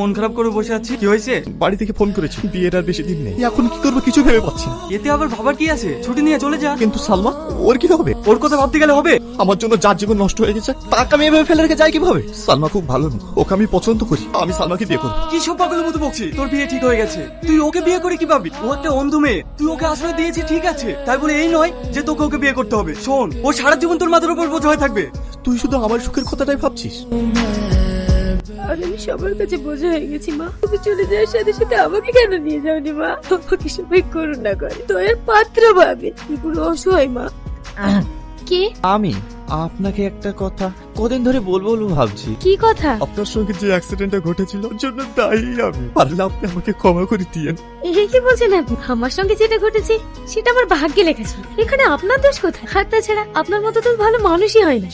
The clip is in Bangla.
মন খারাপ করে বসে আছি, কি হয়েছে? বাড়ি থেকে ফোন করেছি, বিয়ের আর বেশি দিন নেই। এখন কি করবো কিছু ভেবে পাচ্ছি না। এতে আবার ভাবার কি আছে? ছুটি নিয়ে চলে যা। কিন্তু সালমা, ওর কি হবে? ওর কথা ভাবতে গেলে হবে? আমার জন্য যার জীবন নষ্ট হয়ে গেছে তাকে আমি এভাবে ফেলে রেখে যাই কিভাবে? সালমা খুব ভালো মেয়ে, ওকে আমি পছন্দ করি। আমি সালমাকে বিয়ে করবো। কি সব পাগলের মতো বকছিস? তোর বিয়ে ঠিক হয়ে গেছে, তুই ওকে বিয়ে করে কি পাবি? ও একটা অন্ধ মেয়ে, তুই ওকে আশ্রয় দিয়েছি ঠিক আছে, তাই বলে এই নয় যে তোকে ওকে বিয়ে করতে হবে। শোন, ও সারা জীবন তোর মাথার উপর বোঝা হয়ে থাকবে। তুই শুধু আমার সুখের কথাটাই ভাবছিস। আর আমি সবার কাছে বোঝা হয়ে গেছি মা। তুমি চলে যাওয়ার সাথে সাথে আমাকে কেন নিয়ে যাওনি মা? আমাকে সবাই করুণা করে, দয়ার পাত্র ভাবে। তুমি পুরো অসহায় মা। কে? আমি আপনাকে একটা কথা কদিন ধরে বলবো ভাবছি। কি কথা? আপনার সঙ্গে যে অ্যাক্সিডেন্টটা ঘটেছিল ওর জন্য দায়ী আমি। পারলে আপনি আমাকে ক্ষমা করে দিয়েন। এই কি বলছেন আপনি? আমার সঙ্গে যেটা ঘটেছে সেটা আমার ভাগ্যে লেখা ছিল, এখানে আপনার দোষ কোথায়? আর তাছাড়া আপনার মতো তো ভালো মানুষই হয় না।